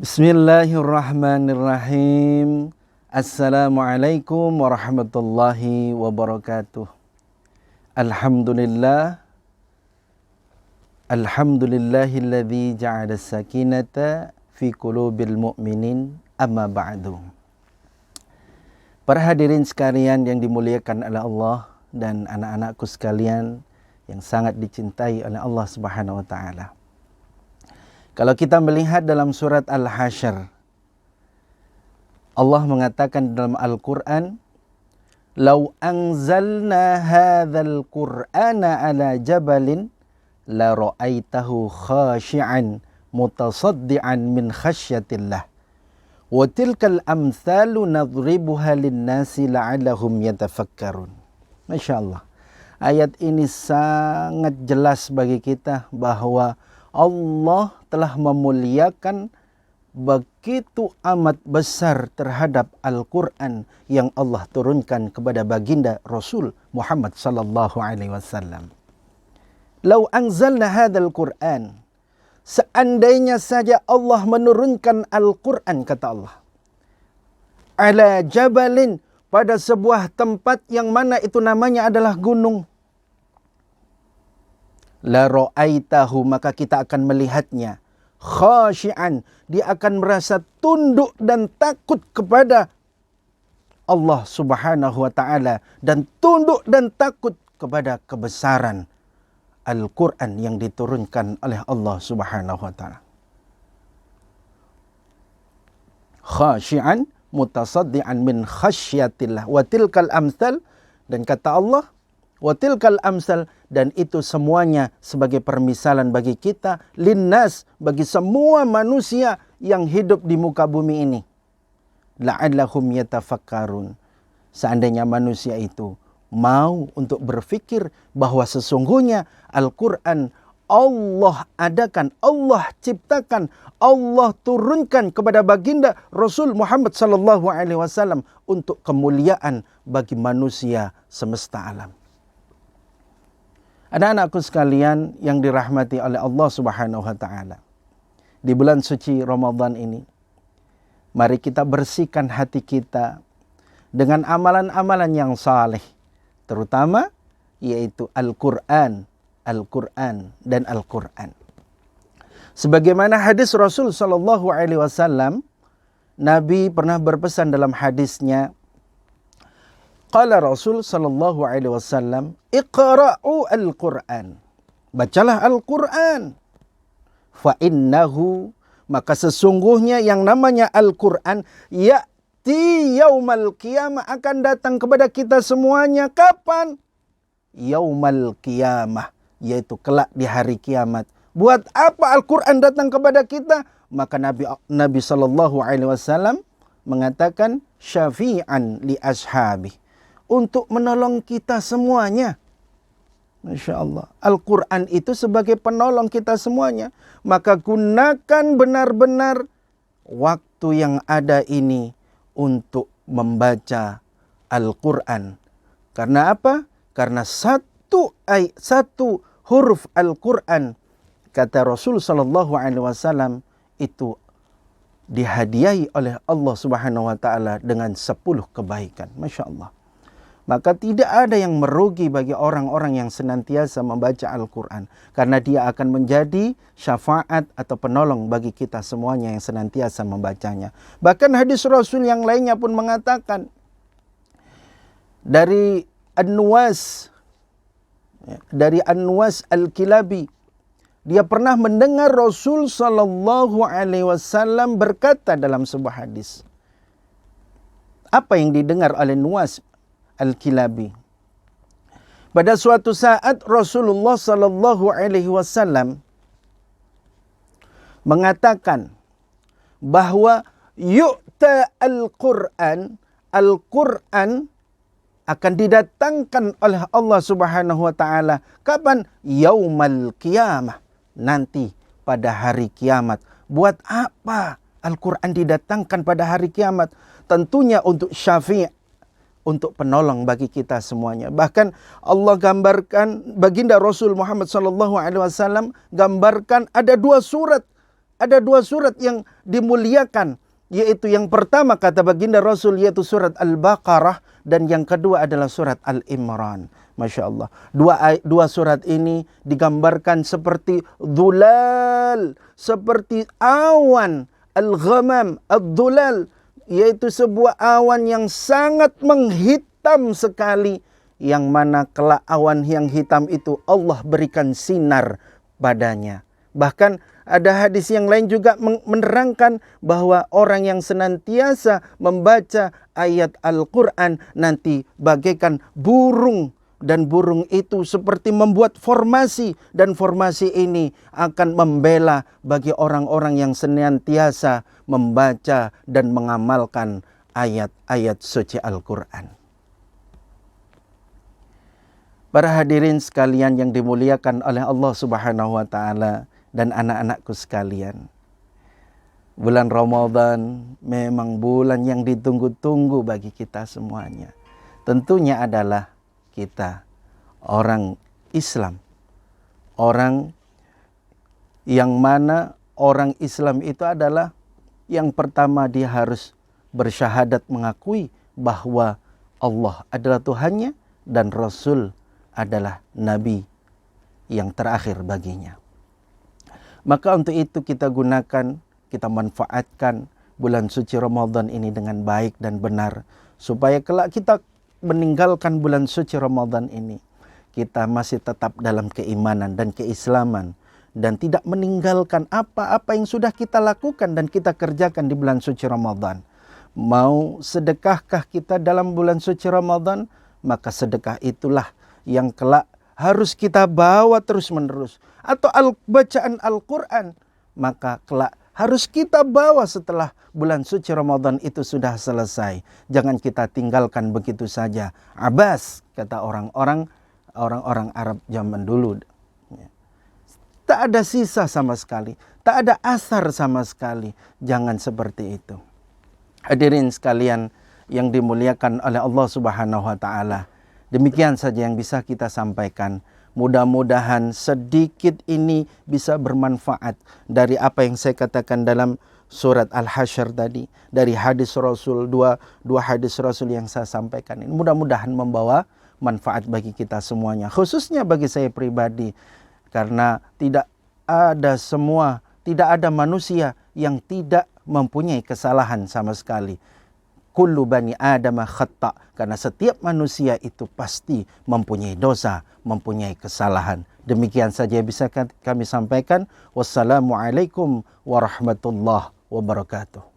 Bismillahirrahmanirrahim. Assalamualaikum warahmatullahi wabarakatuh. Alhamdulillahilladzi ja'ala sakinata fi qulubil mu'minin, amma ba'du. Para hadirin sekalian yang dimuliakan oleh Allah dan anak-anakku sekalian yang sangat dicintai oleh Allah Subhanahu wa taala. Kalau kita melihat dalam surat Al-Hasyr, Allah mengatakan dalam Al-Quran, "Lau anzalna hadzal Qur'ana ala jabalin la ra'aitahu khashi'an mutasaddian min khasyatillah. Wa tilkal amthalu nadribuha lin-nasi la'allahum yatafakkarun." Masya Allah. Ayat ini sangat jelas bagi kita bahwa Allah telah memuliakan begitu amat besar terhadap Al-Quran yang Allah turunkan kepada baginda Rasul Muhammad sallallahu alaihi wasallam. Lau anzalna hadzal Qur'an, seandainya saja Allah menurunkan Al-Quran, kata Allah, ala jabalin, pada sebuah tempat yang mana itu namanya adalah gunung, la ra'aitahu, maka kita akan melihatnya, khashi'an, dia akan merasa tunduk dan takut kepada Allah Subhanahu wa taala dan tunduk dan takut kepada kebesaran Al-Quran yang diturunkan oleh Allah Subhanahu wa taala. Khashi'an mutasaddian min khasyatillah wa tilkal amsal, dan kata Allah, wa tilkal amsal, dan itu semuanya sebagai permisalan bagi kita, linnas, bagi semua manusia yang hidup di muka bumi ini, la'allahum yatafakkarun, seandainya manusia itu mau untuk berfikir bahwa sesungguhnya Al-Quran Allah adakan, Allah ciptakan, Allah turunkan kepada baginda Rasul Muhammad sallallahu alaihi wasallam untuk kemuliaan bagi manusia semesta alam. Anak-anakku sekalian yang dirahmati oleh Allah Subhanahu wa taala. Di bulan suci Ramadan ini, mari kita bersihkan hati kita dengan amalan-amalan yang saleh, terutama yaitu Al-Quran dan Al-Quran. Sebagaimana hadis Rasul sallallahu alaihi wasallam, Nabi pernah berpesan dalam hadisnya, qala Rasul sallallahu alaihi wasallam, iqra'u al-Qur'an, bacalah Al-Quran, fa innahu, maka sesungguhnya yang namanya Al-Quran ya'ti yaumal qiyamah, akan datang kepada kita semuanya. Kapan? Yaumal qiyamah, yaitu kelak di hari kiamat. Buat apa Al-Quran datang kepada kita? Maka Nabi sallallahu alaihi wasallam mengatakan, syafi'an li ashabi, untuk menolong kita semuanya. Masya Allah. Al-Quran itu sebagai penolong kita semuanya. Maka gunakan benar-benar waktu yang ada ini untuk membaca Al-Quran. Karena apa? Karena satu huruf Al-Quran, kata Rasul sallallahu alaihi wasallam, itu dihadiahi oleh Allah Subhanahu wa taala dengan 10 kebaikan. Masya Allah. Maka tidak ada yang merugi bagi orang-orang yang senantiasa membaca Al-Quran, karena dia akan menjadi syafaat atau penolong bagi kita semuanya yang senantiasa membacanya. Bahkan hadis Rasul yang lainnya pun mengatakan, dari An-Nuwas Al-Kilabi, dia pernah mendengar Rasul sallallahu alaihi wasallam berkata dalam sebuah hadis. Apa yang didengar oleh Nuwas Al-Kilabi? Pada suatu saat Rasulullah sallallahu alaihi wasallam mengatakan bahwa yu'ta Al-Quran akan didatangkan oleh Allah Subhanahu wa taala. Kapan? Yaumal qiyamah, nanti pada hari kiamat. Buat apa Al-Quran didatangkan pada hari kiamat? Tentunya untuk syafi', untuk penolong bagi kita semuanya. Bahkan Allah gambarkan, baginda Rasul Muhammad sallallahu alaihi wasallam gambarkan ada 2 surat ada 2 surat yang dimuliakan, yaitu yang pertama kata baginda Rasul yaitu surat Al-Baqarah, dan yang kedua adalah surat Al-Imran. Masya Allah. Dua surat ini digambarkan seperti dhulal, seperti awan. Al-ghamam, ad-dhulal, yaitu sebuah awan yang sangat menghitam sekali, yang mana kelak awan yang hitam itu Allah berikan sinar padanya. Bahkan ada hadis yang lain juga menerangkan bahwa orang yang senantiasa membaca ayat Al-Quran nanti bagaikan burung, dan burung itu seperti membuat formasi, dan formasi ini akan membela bagi orang-orang yang senantiasa membaca dan mengamalkan ayat-ayat suci Al-Quran. Para hadirin sekalian yang dimuliakan oleh Allah Subhanahu wa taala dan anak-anakku sekalian, bulan Ramadan memang bulan yang ditunggu-tunggu bagi kita semuanya. Tentunya adalah kita orang Islam, orang yang mana orang Islam itu adalah yang pertama dia harus bersyahadat mengakui bahwa Allah adalah Tuhannya dan Rasul adalah Nabi yang terakhir baginya. Maka untuk itu kita gunakan, kita manfaatkan bulan suci Ramadan ini dengan baik dan benar, supaya kelak kita meninggalkan bulan suci Ramadan ini, kita masih tetap dalam keimanan dan keislaman, dan tidak meninggalkan apa-apa yang sudah kita lakukan dan kita kerjakan di bulan suci Ramadan. Mau sedekahkah kita dalam bulan suci Ramadan? Maka sedekah itulah yang kelak harus kita bawa terus-menerus. Atau bacaan Al-Quran, maka kelak harus kita bawa setelah bulan suci Ramadan itu sudah selesai. Jangan kita tinggalkan begitu saja. Abas, kata orang-orang Arab zaman dulu. Tak ada sisa sama sekali, tak ada asar sama sekali. Jangan seperti itu. Hadirin sekalian yang dimuliakan oleh Allah Subhanahu wa taala, demikian saja yang bisa kita sampaikan. Mudah-mudahan sedikit ini bisa bermanfaat dari apa yang saya katakan dalam surat Al-Hasyr tadi, dari hadis Rasul, dua hadis Rasul yang saya sampaikan ini. Mudah-mudahan membawa manfaat bagi kita semuanya, khususnya bagi saya pribadi, karena tidak ada manusia yang tidak mempunyai kesalahan sama sekali. Kullu bani Adam khata', karena setiap manusia itu pasti mempunyai dosa, mempunyai kesalahan. Demikian saja bisa kami sampaikan. Wassalamualaikum warahmatullahi wabarakatuh.